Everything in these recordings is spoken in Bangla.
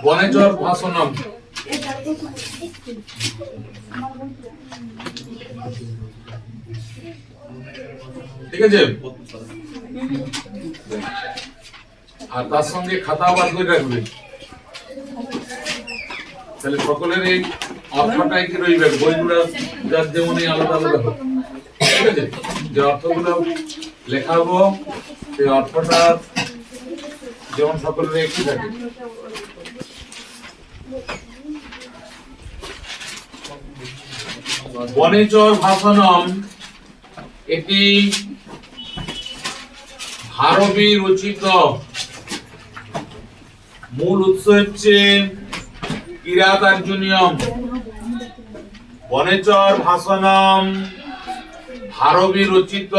বনেচর ভাষণম ঠিক আছে, আর তার সঙ্গে খাতা বার করে রাখবে, তাহলে সকলের এই অর্থটাই কি রইবে, বইগুলো যার যেমন আলাদা আলাদা হবে, ঠিক আছে, যে অর্থগুলো লেখাবো সেই অর্থটা যেমন সকলের একই থাকে। বনেচর ভাষণম এটি ভারবী রচিত, মূল উৎস হচ্ছে কিরাতার্জুনীয়ম। বনেচর ভাষণম ভারবী রচিত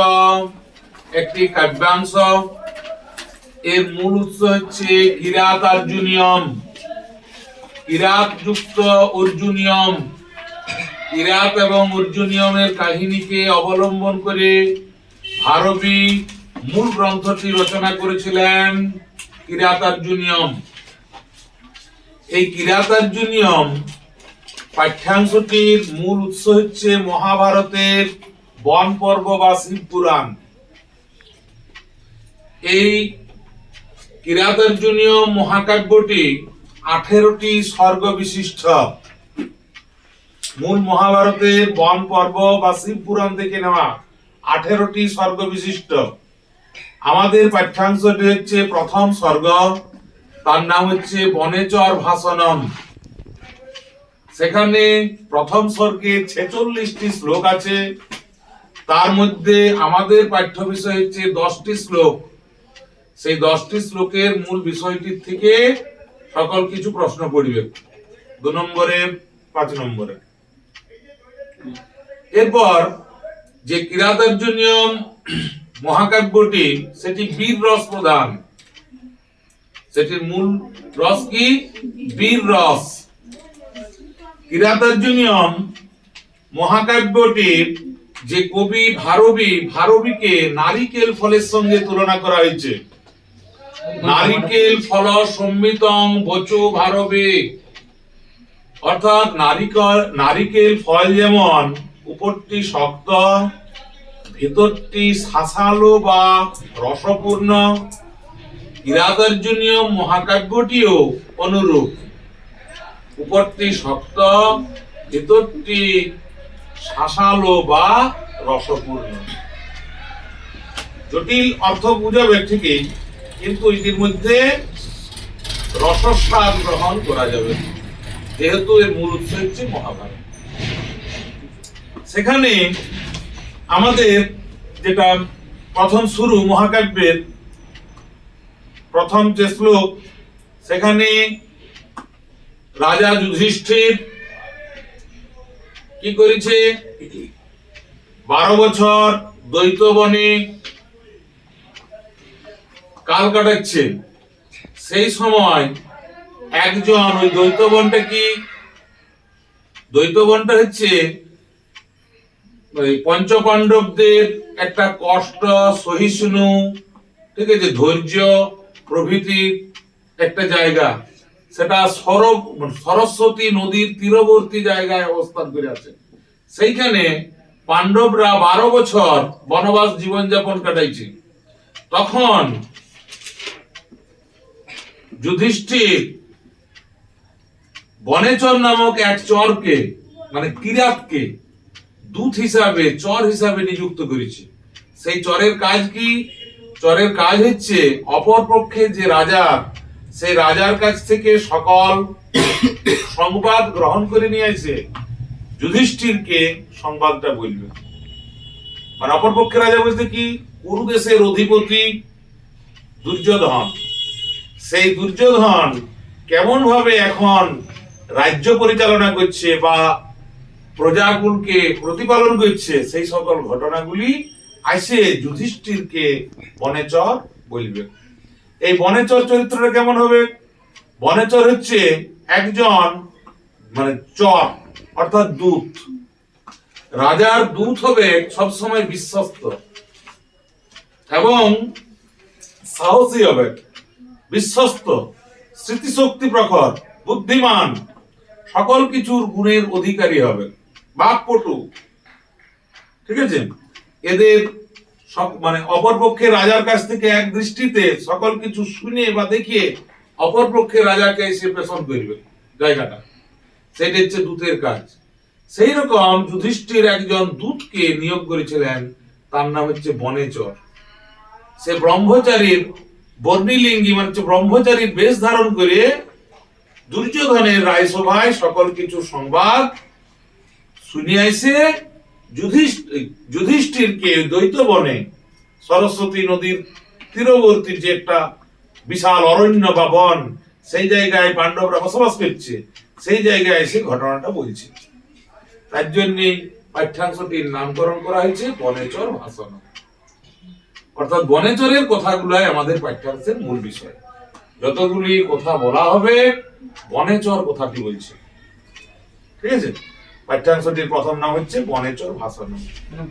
একটি কাব্যাংশ, এর মূল উৎস হচ্ছে কিরাতার্জুনীয়ম, কিরাত যুক্ত অর্জুনীয়ম। কিরাত এবং অর্জুনীয়মের কাহিনীকে অবলম্বন করে ভারবী মূল গ্রন্থটি রচনা করেছিলেন কিরাতার্জুনীয়ম। এই কিরাতার্জুনীয়ম পাঠ্যাংশটির মূল উৎস হচ্ছে মহাভারতের বন পর্ব বা শিব পুরাণ। এই কিরাতার্জুনীয়ম মহাকাব্যটি 18টি সর্গ বিশিষ্ট। মূল মহাভারতের বন পর্ব বা শিব পুরাণ থেকে নেওয়া 18টি সর্গ বিশিষ্ট। আমাদের পাঠ্যাংশটি হচ্ছে প্রথম সর্গ, তার নাম হচ্ছে বনেচর ভাষণম। সেখানে প্রথম সর্গে 46টি শ্লোক আছে, তার মধ্যে আমাদের পাঠ্য বিষয় হচ্ছে 10টি শ্লোক। সেই 10টি শ্লোকের মূল বিষয়টির থেকে সকল কিছু প্রশ্ন পড়বে, 2 নম্বরে 5 নম্বরে। এরপর যে কিরাতার্জুনীয়ম মহাকাব্যটি সেটি বীর রস প্রধান, সেটির মূল রস কি? বীর রস। কিরাতার্জুনীয়ম মহাকাব্যটির যে কবি ভারবীকে নারিকেল ফলের সঙ্গে তুলনা করা হয়েছে। নারিকেল ফল সম্মিতং বচো ভারবে, অর্থাৎ নারিকেল ফল যেমন উপরটি শক্ত, ভেতরটি শাঁসালো বা রসপূর্ণ, কিরাতার্জুনীয়ম মহাকাব্যটিও অনুরূপ। উপরটি শক্ত, ভেতরটি শাঁসালো বা রসপূর্ণ। জটিল অর্থ বুঝাবে ঠিকই, কিন্তু এটির মধ্যে রসস্বাদ গ্রহণ করা যাবে, যেহেতু এর মূল উৎস হচ্ছে মহাভারত। সেখানে আমাদের যেটা প্রথম শুরু মহাকাব্যের প্রথম যে শ্লোক, সেখানে রাজা যুধিষ্ঠির কি করেছে? 12 বছর দ্বৈতবনে কাল কাটাচ্ছে। সেই সময় একজন, ওই দ্বৈতবনটা কি? দ্বৈতবনটা হচ্ছে ওই পঞ্চপাণ্ডবদের একটা কষ্ট সহিষ্ণু, ঠিক আছে, ধৈর্য প্রভৃতি একটা জায়গা। সেটা সরস্বতী নদীর তীরবর্তী জায়গায় অবস্থান করে আছে। সেইখানে পাণ্ডবরা 12 বছর বনবাস জীবনযাপন কাটাইছে। তখন যুধিষ্ঠির বনেচর নামক এক চরকে, মানে কিরাতকে দূত হিসাবে, চর হিসাবে নিযুক্ত করেছে। সেই চরের কাজ কি? চরের কাজ হচ্ছে অপর পক্ষে যে রাজা, সেই রাজার কাছ থেকে সকল সংবাদ গ্রহণ করে নিয়ে এসে যুধিষ্ঠিরকে সংবাদটা বলবে। মানে অপর পক্ষে রাজা বলতে কি? কুরু দেশের অধিপতি দুর্যোধন। সেই দুর্যোধন কেমন ভাবে এখন রাজ্য পরিচালনা করছে বা প্রজাকুলকে প্রতিপালন করছে, সেই সকল ঘটনাগুলি আসে যুধিষ্ঠিরকে বনেচর বলবে। এই বনেচর চরিত্রটা কেমন হবে? বনেচর হচ্ছে একজন মানে চর অর্থাৎ দূত। রাজার দূত হবে সবসময় বিশ্বস্ত এবং সাহসী হবে, বিশ্বস্ত, স্মৃতিশক্তি প্রখর, বুদ্ধিমান, সকল কিছুর গুণের অধিকারী হবে, বাকপটু। ঠিক আছে? এদের সব মানে অপরপক্ষে রাজার কাছ থেকে এক দৃষ্টিতে সকল কিছু শুনে বা দেখিয়ে অপরপক্ষে রাজাকে এসে পেছন করবে জায়গাটা, সেটা হচ্ছে দূতের কাজ। সেই রকম যুধিষ্ঠির একজন দূতকে নিয়োগ করেছিলেন, তার নাম হচ্ছে বনেচর। সে ব্রহ্মচারীর বর্ণিলিঙ্গি মানে হচ্ছে ব্রহ্মচারীর বেশ ধারণ করে দুর্যোধনের রায়সভায় সকল কিছু সংবাদ শুনিয়াইছে যুধিষ্ঠিরকে দ্বৈত বনে সরস্বতী নদীর তীরবর্তী যে একটা বিশাল অরণ্য বা বন, সেই জায়গায় পাণ্ডবরা বসবাস করছে, সেই জায়গায় এসে ঘটনাটা বলছে। তার জন্য পাঠ্যাংশটির নামকরণ করা হয়েছে বনেচর ভাষণ। অর্থাৎ বনেচরের কথাগুলাই আমাদের পাঠ্যাংশের মূল বিষয়। যতগুলি কথা বলা হবে বনেচর কথাটি বলছে। ঠিক আছে? পাঠ্যাংশটির প্রথম নাম হচ্ছে বনেচর ভাষণ।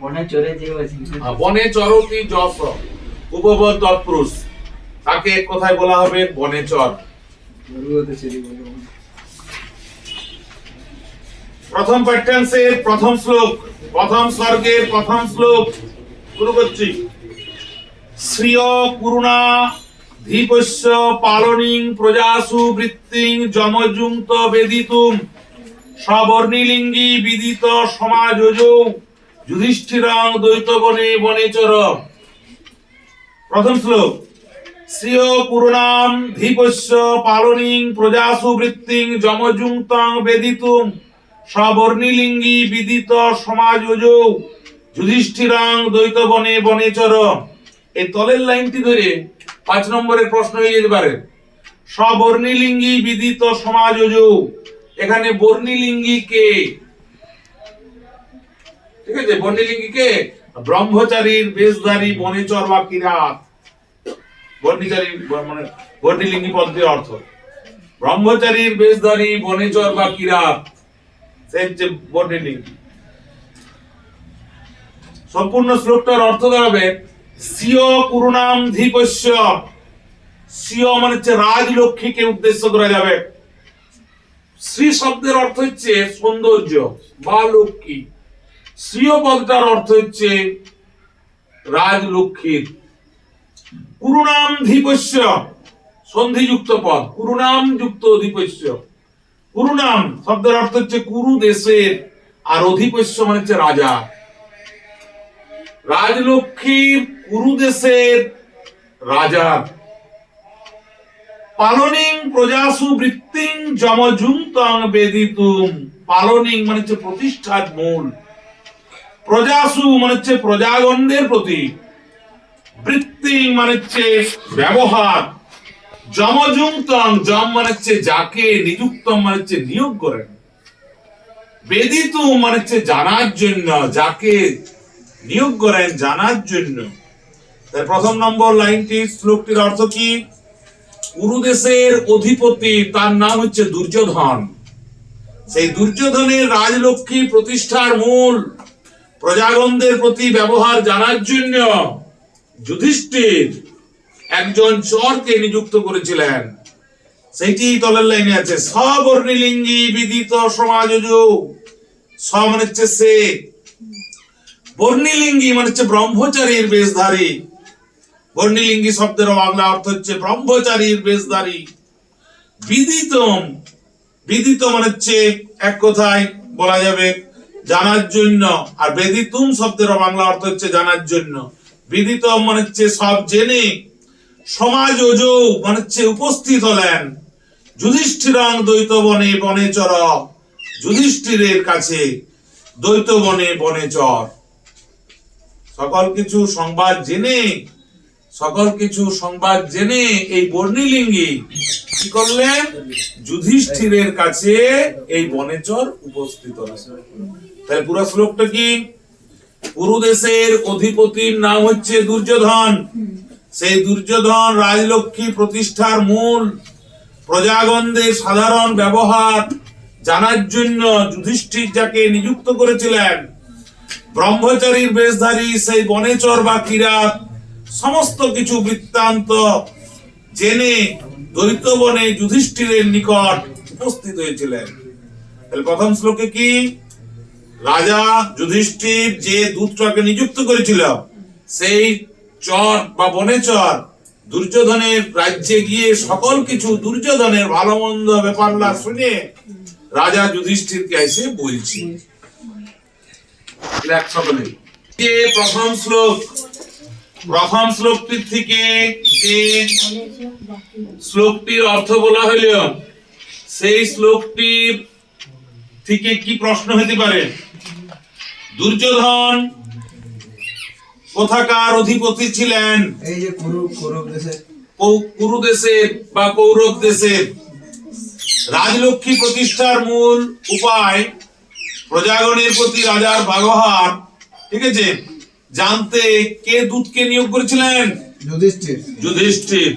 বনেচরে যে বনে চরতি যশ উপপদ তৎপুরুষ, তাকে এক কথায় বলা হবে বনেচর। প্রথম পাঠ্যাংশের প্রথম শ্লোক, প্রথম স্বর্গের প্রথম শ্লোক শুরু করছি। শ্রিয় কুরুণা ধীপস্য পালনিং প্রজাসু বৃত্তিং যমযুক্ত বেদিতুম সবর্ণিলিঙ্গি বিদিত সমাযোজৌ যুধিষ্ঠিরং দ্বৈতবনে বনেচর। প্রথম শ্লোক। শ্রিয় কুরুণাম ধীপস্য পালনিং প্রজাসু বৃত্তিং যমযুক্তং বেদিতুম সবর্ণিলিঙ্গি বিদিত সমাযোজৌ যুধিষ্ঠিরং দ্বৈতবনে বনেচর। এই তলের লাইনটি ধরে 5 নম্বরের প্রশ্ন হয়ে যেতে পারে। সবর্ণিলিঙ্গি বিদিত সমাযোজৌ, এখানে বর্ণিলিঙ্গি কে? ঠিক আছে? বর্ণিলিঙ্গি কে? ব্রহ্মচারীর বেশধারী বনেচর বা কিরাত। বর্ণিচারী মানে বর্ণিলিঙ্গি পদের অর্থ ব্রহ্মচারীর বেশধারী বনেচর বা কিরাত, সে হচ্ছে বর্ণিলিঙ্গি। সম্পূর্ণ শ্লোকটার অর্থ দাঁড়াবে সিও কুরুনাম ধীপস্য। সিও মানে হচ্ছে রাজলক্ষ্মীকে উদ্দেশ্য করা যাবে। শ্রী শব্দের অর্থ হচ্ছে সৌন্দর্য বা লক্ষ্মী। শ্রীয় পদটার অর্থ হচ্ছে রাজলক্ষ্মীর। কুরুনাম ধীপস্য সন্ধিযুক্ত পদ, কুরুনাম যুক্ত অধিপস্য। কুরুনাম শব্দের অর্থ হচ্ছে কুরু দেশের, আর অধিপস্য মানে হচ্ছে রাজা। রাজলক্ষ্মীর কুরু দেশের রাজা। পালনিং প্রজাসু বৃত্তিং যমযুক্তং বেদিতুম। পালনিং মানে হচ্ছে প্রতিষ্ঠার মূল। প্রজাসু মানে হচ্ছে প্রজাগণদের প্রতি। বৃত্তিং মানে হচ্ছে ব্যবহার। যমযুক্তং, যম মানে হচ্ছে যাকে, নিযুক্তম মানে হচ্ছে নিয়োগ করেন। বেদিতুম মানে হচ্ছে জানার জন্য, যাকে নিয়োগ করেন জানার জন্য। তার প্রথম নম্বর লাইনটি শ্লোকটির অর্থ কি? কুরুদেশের অধিপতি, তার নাম হচ্ছে দুর্যোধন। সেই দুর্যোধনের রাজলক্ষ্মী প্রতিষ্ঠার মূল, প্রজাগণদের প্রতি ব্যবহার জানার জন্য যুধিষ্ঠির একজন চরকে নিযুক্ত করেছিলেন। সেইটি তলের লাইনে আছে। সবর্ণিলিঙ্গি বিদিত সমাযোজৌ। স মানে হচ্ছে সে। বর্ণিলিঙ্গি মানে হচ্ছে ব্রহ্মচারীর বেশধারী। বর্ণিলিঙ্গি শব্দের বাংলা অর্থ হচ্ছে ব্রহ্মচারীর বেশধারী। বিদিতম, বিদিত মানে হচ্ছে এক কথায় বলা যাবে জানার জন্য, আর বেদিতুম শব্দের বাংলা অর্থ হচ্ছে জানার জন্য। বিদিতম মানে হচ্ছে সব জেনে। সমাযোজৌ মানে হচ্ছে উপস্থিত হলেন। যুধিষ্ঠিরং দ্বৈতবনে বনেচর, যুধিষ্ঠিরের কাছে দ্বৈতবনে বনেচর। সকল কিছু সংবাদ জেনে, সকল কিছু সংবাদ জেনে এই বর্ণিলিঙ্গি কি করলেন? যুধিষ্ঠিরের কাছে এই বনেচর উপস্থিত হলেন। তাহলে পুরো শ্লোকটা কি? কুরুদেশের অধিপতির নাম হচ্ছে দুর্যোধন। সেই দুর্যোধন রাজলক্ষ্মী প্রতিষ্ঠার মূল প্রজাগণদের সাধারণ ব্যবহার জানার জন্য যুধিষ্ঠির যাকে নিযুক্ত করেছিলেন, ব্রহ্মচারীর বেশধারী সেই বনেচর বা কিরাত সমস্ত কিছু বৃত্তান্ত জেনে দৈত্যবনে যুধিষ্ঠিরের নিকট উপস্থিত হয়েছিলেন। তাহলে প্রথম শ্লোকে কি, রাজা যুধিষ্ঠির যে দূতটাকে নিযুক্ত করেছিল সেই চর বা বনেচর দুর্যোধনের রাজ্যে গিয়ে সকল কিছু দুর্যোধনের ভালো মন্দ ব্যাপারটা শুনে রাজা যুধিষ্ঠিরকে এসে বলছি। যে প্রথম শ্লোকটির থেকে যে শ্লোকটির অর্থ বলা হইল, সেই শ্লোকটির থেকে কি প্রশ্ন হতে পারে? দুর্যোধন কোথাকার অধিপতি ছিলেন? এই যে কুরু দেশের বা কৌরব দেশের। রাজলক্ষ্মী প্রতিষ্ঠার মূল উপায় প্রজাগণের প্রতি রাজার ব্যবহার, ঠিক আছে, জানতে কে দূতকে নিয়োগ করেছিলেন? যুধিষ্ঠির।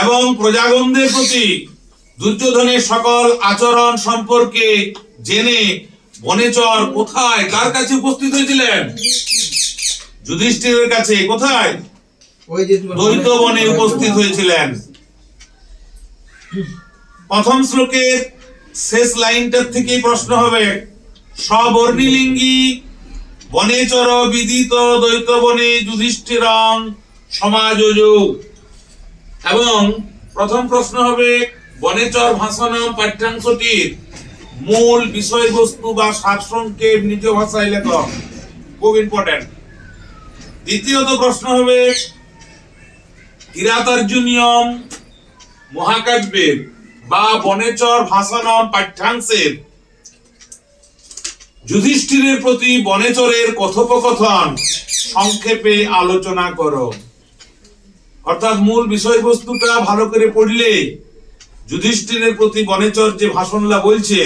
এবং প্রজাগণদের প্রতি দুর্যোধনের সকল আচরণ সম্পর্কে জেনে বনেচর কোথায় কার কাছে উপস্থিত হয়েছিলেন? যুধিষ্ঠিরের কাছে। কোথায়? দৈত্যবনে উপস্থিত হয়েছিলেন। প্রথম শ্লোকের শেষ লাইনটার থেকে প্রশ্ন হবে, সবর্ণিলিঙ্গী বনেচর বিদিত দৈত্যবনে যুধিষ্ঠিরং সমাযোজৌ। এবং প্রথম প্রশ্ন হবে বনেচর ভাষণম পাঠ্যাংশটির মূল বিষয়বস্তু বা সারসংক্ষেপ নিজ ভাষায় লেখ, খুব ইম্পর্টেন্ট। দ্বিতীয়ত প্রশ্ন হবে কিরাতার্জুনীয়ম মহাকাব্যের বা বনেচর ভাষণম পাঠ্যাংশের যুধিষ্ঠিরের প্রতি বনেচরের কথোপকথন সংক্ষেপে আলোচনা করো। অর্থাৎ মূল বিষয়বস্তুটা ভালো করে পড়লে যুধিষ্ঠিরের প্রতি বনেচর যে ভাষণটা বলছে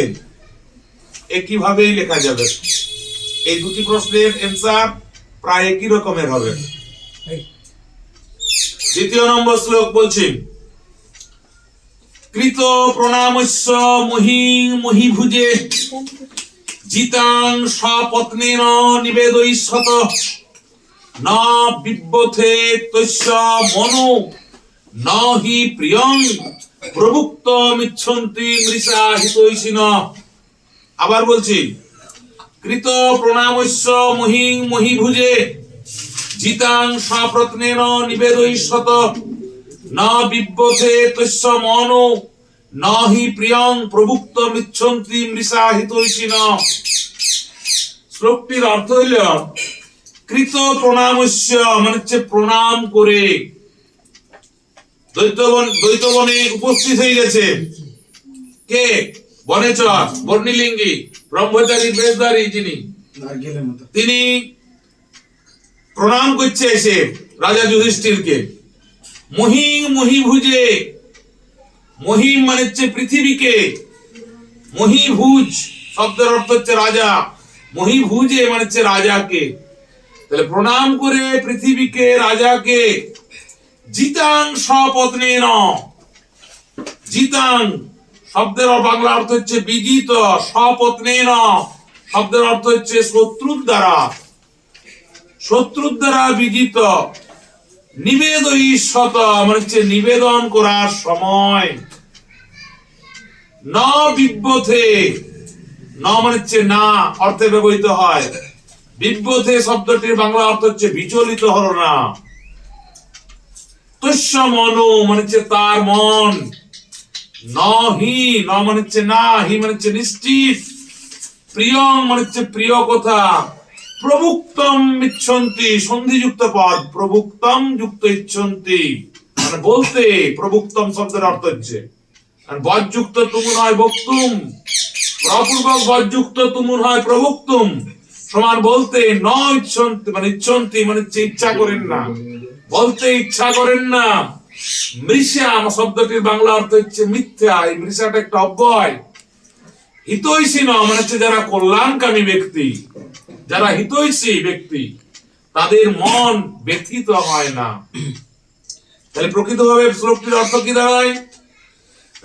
একইভাবেই লেখা যাবে। এই দুটি প্রশ্নের অ্যান্সার প্রায় একই রকমের হবে। দ্বিতীয় নম্বর শ্লোক বলছে, কৃত প্রণামস্য মহিং মহিভুজে জিতাং স্বপত্নেন নিবেদয়িষ্যত না বিব্বথে তস্য মনো নহি প্রিয়ং প্রভুক্তমিচ্ছন্তি মৃষা হিতৈষিনঃ। আবার বলছি, কৃত প্রণামস্য মহিং মহিভুজে জিতাং স্বপ্রত্নেন নিবেদয়িষ্যত না বিব্বথে তস্য মনো নহি প্রিয়ং প্রভুক্তমিচ্ছন্তি মৃষা হিতৈষিনঃ। শ্লোকটির অর্থ হইল, কৃত প্রণামস্য মানে হচ্ছে প্রণাম করে দৈত্যবনে উপস্থিত হয়ে গেছে কে? বনেচর, বর্ণিলিঙ্গী ব্রহ্মচারীর বেশধারী যিনি, তিনি প্রণাম করছে এসে রাজা যুধিষ্ঠিরকে। মহিং মহিভুজে, মহিম মানে হচ্ছে পৃথিবীকে, মহিভুজ শব্দের অর্থ হচ্ছে রাজা, মহিভুজে মানে হচ্ছে রাজাকে। তাহলে প্রণাম করে পৃথিবীকে, রাজাকে। জিতাং স্বপত্নেন, জিতাং শব্দের বাংলা অর্থ হচ্ছে বিজিত, স্বপত্নেন শব্দের অর্থ হচ্ছে শত্রুর দ্বারা, শত্রুর দ্বারা বিজিত। নিবেদয়িষ্যত মানে হচ্ছে নিবেদন করার সময়। ন বিব্বথে, ন মানে হচ্ছে না অর্থে ব্যবহৃত হয়। বিব্বথে শব্দটির বাংলা অর্থ হচ্ছে বিচলিত হলো না। তস্য মনো মানে হচ্ছে তার মন। নহি, ন মানে হচ্ছে না, হি মানে হচ্ছে নিশ্চিত, প্রিয়ং মানে হচ্ছে প্রিয় কথা। প্রভুক্তম ইচ্ছন্তি সন্ধিযুক্ত পদ, প্রভুক্তম যুক্ত ইচ্ছন্তি মানে বলতে, প্রভুক্তম শব্দের অর্থ হচ্ছে। আর বজ্যুক্ত তুমুন হয় বক্তুম, প্রপূর্বক বজ্যুক্ত তুমুন হয় প্রভুক্তুম, সমান বলতে। ন ইচ্ছন্তি মানে ইচ্ছন্তি মানে হচ্ছে ইচ্ছা করেন না, বলতে ইচ্ছা করেন না। মৃষা শব্দটির বাংলা অর্থ হচ্ছে মিথ্যা। এই মৃষাটা একটা অব্যয়, হিতৈষী ন মানে হচ্ছে যারা কল্যাণকামী ব্যক্তি, যারা হিতৈষী ব্যক্তি, তাদের মন ব্যথিত হয় না। তাহলে প্রকৃতভাবে শ্লোকটির অর্থ কি দাঁড়ায়?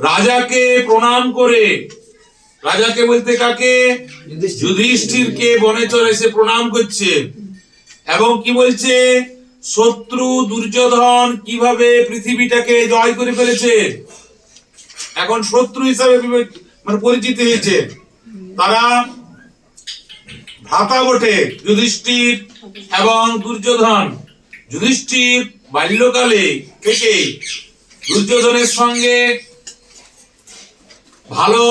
রাজাকে প্রণাম করে, রাজাকে বলতে কাকে? যুধিষ্ঠিরকে বনেচর এসে প্রণাম করছে এবং কি বলছে? শত্রু দুর্যোধন কিভাবে পৃথিবীটাকে জয় করে ফেলেছে, এখন শত্রু হিসাবে মানে পরিচিত হয়েছে। তারা ভ্রাতা বটে, যুধিষ্ঠির এবং দুর্যোধন। যুধিষ্ঠির বাল্যকালে থেকে দুর্যোধনের সঙ্গে ভালো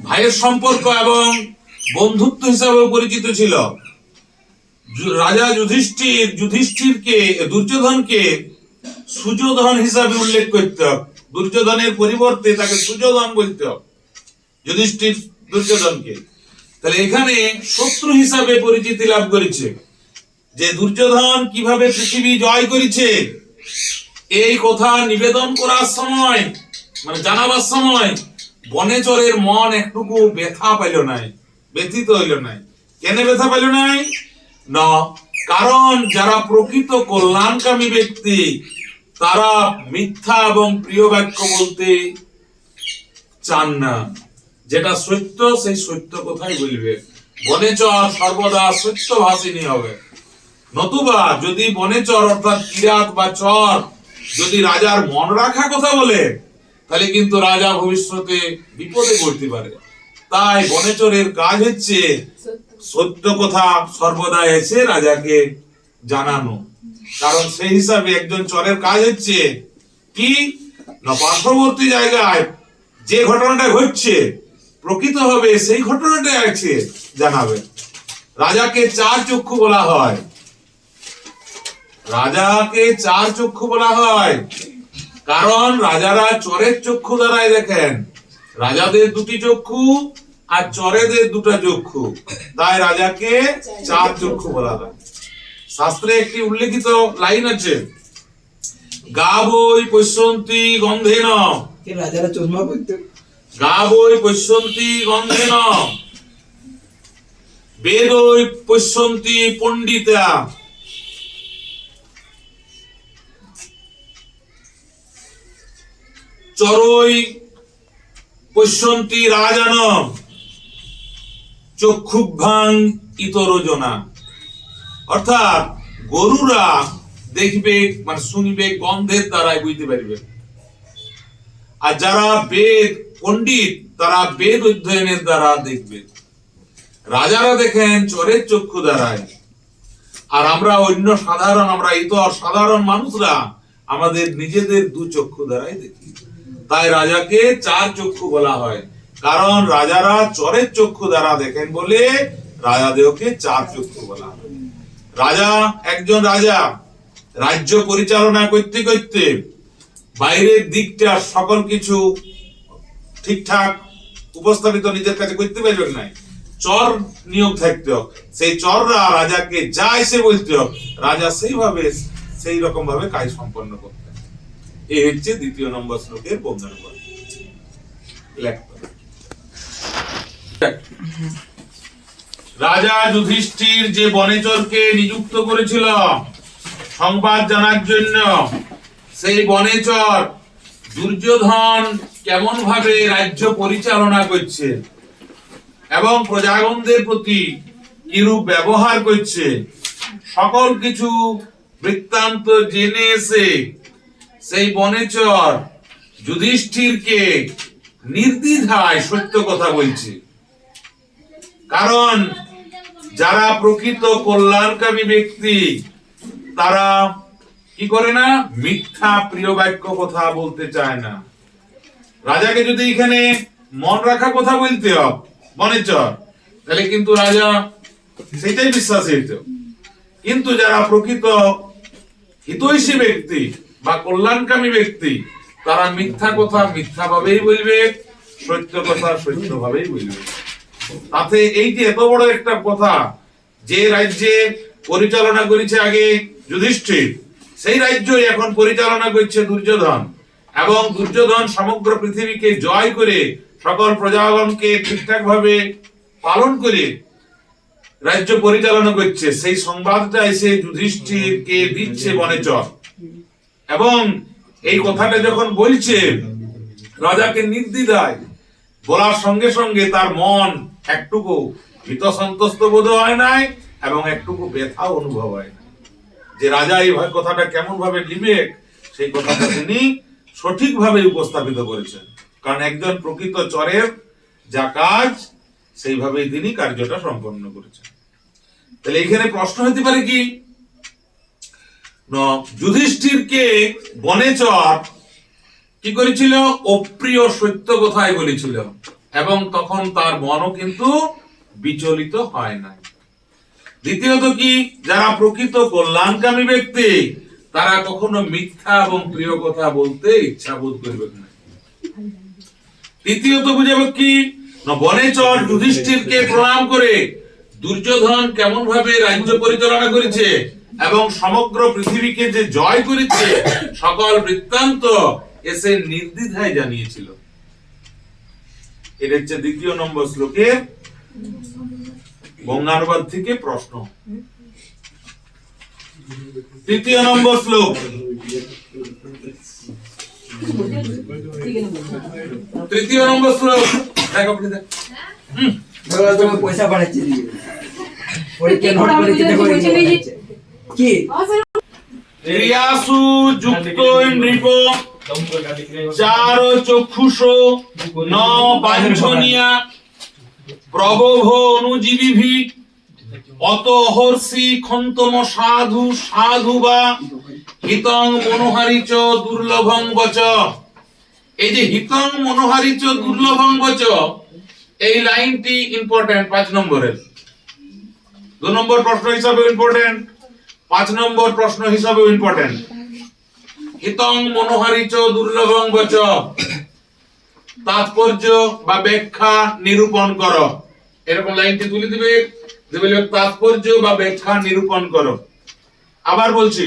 ভাইয়ের সম্পর্ক এবং বন্ধুত্ব হিসাবে পরিচিত ছিল। রাজা যুধিষ্ঠিরকে দুর্যোধনকে সুযোধন হিসাবে উল্লেখ করত, দুর্যোধনের পরিবর্তে তাকে সুযোধন বলতো যুধিষ্ঠির দুর্যোধনকে। তাহলে এখানে শত্রু হিসাবে পরিচিতি লাভ করেছে, যে দুর্যোধন কিভাবে পৃথিবী জয় করেছে এই কথা নিবেদন করার সময়, মানে জানাবার সময় বনেচরের মন একটুকু ব্যথা পাইল নাই, ব্যথিত হইল নাই। কেন ব্যথা পাইল নাই? না, কারণ যারা প্রকৃত কল্যাণকামী ব্যক্তি তারা মিথ্যা এবং প্রিয় বাক্য বলতে চান না। যেটা সত্য সেই সত্য কথাই বলবে। বনেচর সর্বদা সত্যভাষিনী হবে। নতুবা যদি বনেচর অর্থাৎ কিরাত বা চর যদি রাজার মন রাখা কথা বলে, তাহলে কিন্তু রাজা ভবিষ্যতে বিপদে পড়তে পারে। তাই বনেচরের কাজ হচ্ছে সত্য কথা সর্বদা এসে রাজাকে জানানো। কারণ সেই হিসাবে একজন চরের কাজ হচ্ছে কি না, পার্শ্ববর্তী জায়গায় যে ঘটনাটা ঘটছে প্রকৃতভাবে সেই ঘটনাটা আছে জানাবে। রাজাকে চার চক্ষু বলা হয়, রাজাকে চার চক্ষু বলা হয় কারণ রাজারা চরের চক্ষু দ্বারাই দেখেন। রাজাদের দুটি চক্ষু আর চরেদের দুটা চক্ষু, তাই রাজাকে চার চক্ষু বলা হয়। শাস্ত্রে একটি উল্লেখিত লাইন আছে, গা বই পশ্যন্তি গন্ধেন, রাজারা চশমা পরতো, গা বই পশ্যন্তি গন্ধেন বেদই পশ্যন্তি পণ্ডিতা, চরই পশ্যন্তি রাজান চক্ষুভাং ইতরজনা। অর্থাৎ গরুরা দেখবে মানে শুনবে গন্ধের দ্বারাই বুঝতে পারবে, আর যারা বেদ পণ্ডিত তারা বেদ অধ্যয়নের দ্বারা দেখবে। রাজারা দেখেন চরের চক্ষু দ্বারায়, আর আমরা অন্য সাধারণ, আমরা ইতর সাধারণ মানুষরা আমাদের নিজেদের দু চক্ষু দ্বারাই দেখি। তাই রাজাকে চার চক্ষু বলা হয়, কারণ রাজারা চরের চক্ষু দ্বারা দেখেন বলে রাজাদেরকে চার চক্ষু বলা হয়। রাজা একজন রাজা রাজ্য পরিচালনা করতে করতে বাইরের দিকটা সকল কিছু ঠিকঠাক উপস্থাপিত নিজের কাছে করতে পারবেন নাই, চর নিয়োগ থাকতো। সেই চররা রাজাকে যা এসে বলতো রাজা সেইভাবে সেই রকম ভাবে কাজ সম্পন্ন করতেন। এই হচ্ছে দ্বিতীয় নম্বর শ্লোকের বন্ধন। রাজা যুধিষ্ঠির যে বনেচরকে নিযুক্ত করেছিল সংবাদ জানার জন্য, সেই বনেচর দুর্যোধন কেমন ভাবে রাজ্য পরিচালনা করছে এবং প্রজাগণদের প্রতি কিরূপ ব্যবহার করছে সকল কিছু বৃত্তান্ত জেনে এসে সেই বনেচর যুধিষ্ঠিরকে নির্দ্বিধায় সত্য কথা বলছে। কারণ যারা প্রকৃত কল্যাণকামী ব্যক্তি তারা কি করে না, মিথ্যা প্রিয় বাক্য কথা বলতে চায় না। রাজাকে যদি এখানে মন রাখা কথা বলতে হয় বনেচর, তাহলে কিন্তু রাজা সেটাই বিশ্বাসী হইত। কিন্তু যারা প্রকৃত হিতৈষী ব্যক্তি বা কল্যাণকামী ব্যক্তি তারা মিথ্যা কথা মিথ্যা ভাবেই বলবে, সত্য কথা সত্য ভাবেই বলবে। তাতে এই যে এত বড় একটা কথা, যে রাজ্যে পরিচালনা করেছে আগে যুধিষ্ঠির, সেই রাজ্যই এখন পরিচালনা করছে দুর্যোধন, এবং দুর্যোধন সমগ্র পৃথিবীকে জয় করে সকল প্রজাগণকে ঠিকঠাক ভাবে পালন করে রাজ্য পরিচালনা করছে, সেই সংবাদটা এসে যুধিষ্ঠিরকে দিচ্ছে বনেচর। এবং এই কথাটা যখন বলছে রাজাকে নির্দ্বিধায় বলার সঙ্গে সঙ্গে তার মন একটুকু ভীত সন্তুষ্ট বোধ হয় নাই এবং একটুকু ব্যথা অনুভব হয় না, যে রাজা এই কথাটা কেমন ভাবে নিবে, সেই কথাটা তিনি সঠিকভাবে উপস্থাপিত করেছেন। কারণ একজন প্রকৃত চরের যা কাজ সেইভাবেই তিনি কার্যটা সম্পন্ন করেছেন। তাহলে এখানে প্রশ্ন হতে পারে কি, যুধিষ্ঠিরকে বনেচর কি করেছিল, অপ্রিয় সত্য কথাই বলেছিল এবং তখন তার মনও কিন্তু বিচলিত হয় না। দ্বিতীয়ত কি, যারা প্রকৃত কল্যাণকামী ব্যক্তি তারা কখনো মিথ্যা এবং প্রিয় কথা বলতে ইচ্ছা বোধ করবে না। তৃতীয়ত বুঝাবে কি, বনেচর যুধিষ্ঠিরকে প্রণাম করে দুর্যোধন কেমন ভাবে রাজ্য পরিচালনা করেছে এবং সমগ্র পৃথিবীকে যে জয় করেছে সকল বৃত্তান্ত এসে নির্দ্বিধায় জানিয়েছিল। এটা হচ্ছে দ্বিতীয় নম্বর শ্লোকের বঙ্গানুবাদ থেকে প্রশ্ন। তৃতীয় নম্বর শ্লোক, তৃতীয় নম্বর শ্লোক দেখো তুমি পয়সা পাঠাচ্ছি দিকে পরীক্ষা নোট করে কি দেখো কি ক্রিয়াসু যুক্ত নৃপ চার চক্ষুষ ন বাঞ্ছনীয়া প্রবভ অনুজীবিভি অতহর্ষি খন্তম সাধু সাধু বা হিতং মনোহারিচ দুর্লভং বচ। এই যে হিতং মনোহারিচ দুর্লভং বচ, এই লাইনটি ইম্পর্টেন্ট 5 নম্বরের। 2 নম্বর প্রশ্ন হিসাবে ইম্পর্টেন্ট, 5 নম্বর প্রশ্ন হিসাবে ইম্পর্টেন্ট। হিতং মনোহারিচ দুর্লভং বচ, তাৎপর্য বা ব্যাখ্যা নিরূপণ করো। এরকম লাইনটি তুলে দিবে, তাৎপর্য বা ব্যাখ্যা নিরূপণ করো। আবার বলছি,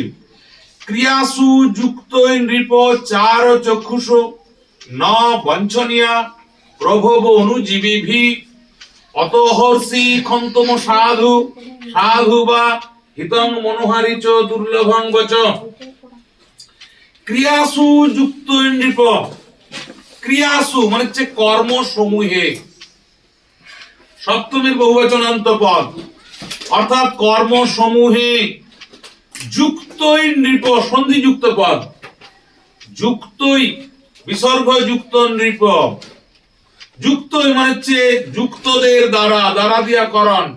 ক্রিয়াসু যুক্ত নৃপ চার চক্ষুষ ন বঞ্চনীয়া প্রভব অনুজীবিভি অতহর্ষি খন্তম সাধু সাধু বা হিতং মনোহারিচ দুর্লভং বচ। ক্রিয়াসু যুক্ত নৃপ, ক্রিয়াসু মানে হচ্ছে কর্ম সমূহে, সপ্তমীর বহুবচনান্ত পদ, অর্থাৎ কর্ম সমূহে যুক্তই নৃপ সন্ধিযুক্ত পদ, যুক্তই বিসর্গ যুক্ত নৃপ, যুক্তই মানে হচ্ছে যুক্তদের দ্বারা, দ্বারা দিয়া করণ,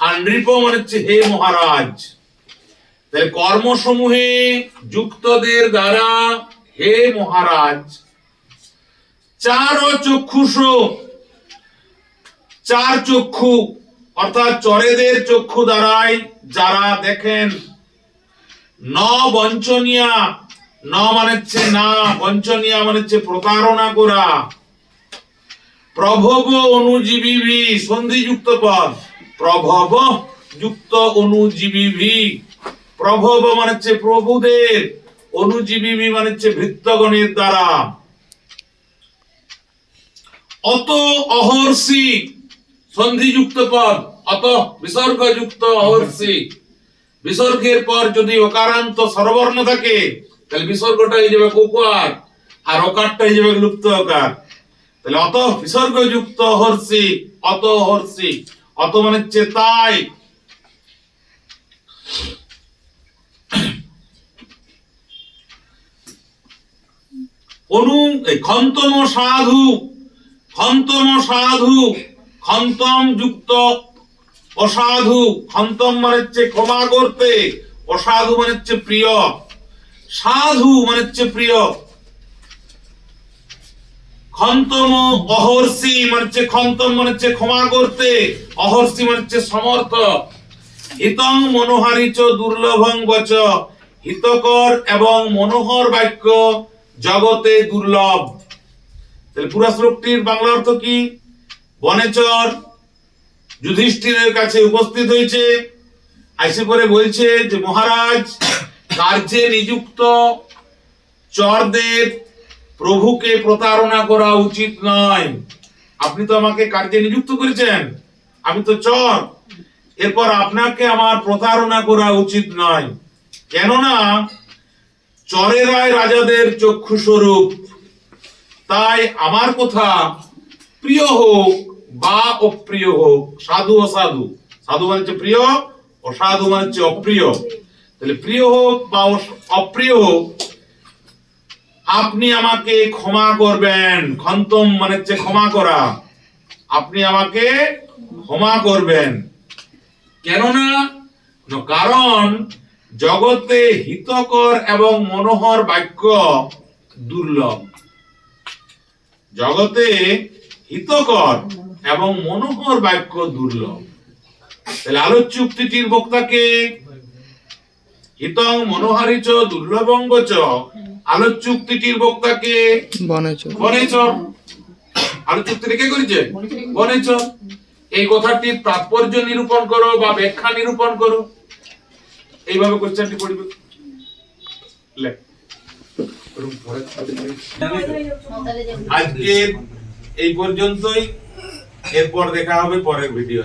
আর নৃপ মানে হচ্ছে হে মহারাজ। তাহলে কর্মসমূহে যুক্তদের দ্বারা হে মহারাজ। চার চক্ষুষ, চার চক্ষু অর্থাৎ চরেদের চক্ষু দ্বারাই যারা দেখেন। ন বঞ্চনীয়া, ন মানে হচ্ছে না, বঞ্চনীয়া মানে হচ্ছে প্রতারণা করা। প্রভব অনুজীবিভি সন্ধিযুক্ত পদ, প্রভব যুক্ত অনুজীবিভি, প্রভব মানে হচ্ছে প্রভুদের, অনুজীবিভি মানে হচ্ছে ভৃত্যগণের দ্বারা। অত অহর্ষি সন্ধিযুক্ত পদ, অত বিসর্গযুক্ত অহর্ষি, বিসর্গের পর যদি অকারান্ত স্বরবর্ণ থাকে তাহলে বিসর্গটা হয়ে যাবে কোকার আর অকারটা হয়ে যাবে লুপ্ত অকার। তাহলে অত বিসর্গযুক্ত অহর্ষি, অত অহর্ষি, অত মানে হচ্ছে তাই। অনু খন্তম সাধু, খন্তম সাধু, খন্তম যুক্ত অসাধু, খন্তম মানে হচ্ছে ক্ষমা করতে, অসাধু মানে হচ্ছে প্রিয়, সাধু মানে হচ্ছে প্রিয়। খন্তম অহর্ষি মানে হচ্ছে, খন্তম মানে হচ্ছে ক্ষমা করতে, অহর্ষি মানে হচ্ছে সমর্থ। হিতং মনোহারিচ দুর্লভং বচ, হিতকর এবং মনোহর বাক্য জগতে দুর্লভ। তাহলে পুরো শ্লোকটির বাংলা অর্থ কি? বনেচর যুধিষ্ঠিরের কাছে উপস্থিত হয়েছে, আইসে পরে বলছে যে মহারাজ, কার্যে নিযুক্ত চরদের প্রভুকে প্রতারণা করা উচিত নয়। আপনি তো আমাকে কার্যে নিযুক্ত করেছেন, আমি তো চর। এরপর আপনাকে আমার প্রতারণা করা উচিত নয়, কেননা চরেরাই রাজাদের চক্ষু স্বরূপ। তাই আমার কথা প্রিয় হোক বা অপ্রিয় হোক, সাধু অসাধু, সাধু মানে হচ্ছে প্রিয়, অসাধু মানে হচ্ছে অপ্রিয়, তাহলে প্রিয় হোক বা অপ্রিয় হোক, আপনি আমাকে ক্ষমা করবেন। খন্তম মানে হচ্ছে ক্ষমা করা, আপনি আমাকে ক্ষমা করবেন। কেননা কারণ জগতে হিতকর এবং মনোহর বাক্য দুর্লভ। জগতে হিতকর এবং মনোহর বাক্য দুর্লভ। তাহলে আলোচ্য উক্তিটির বক্তাকে হিতং মনোহারিচ দুর্লভঙ্গচ, আলোচ্য উক্তিটির বক্তাকে বনেচর। আলোচ্য উক্তিটি কে করেছে? বনেচর। এই কথাটির তাৎপর্য নিরূপণ করো বা ব্যাখ্যা নিরূপণ করো, এইভাবে কোশ্চেনটি পড়বে। লেখ। আজকে এই পর্যন্তই, এরপর দেখা হবে পরের ভিডিও।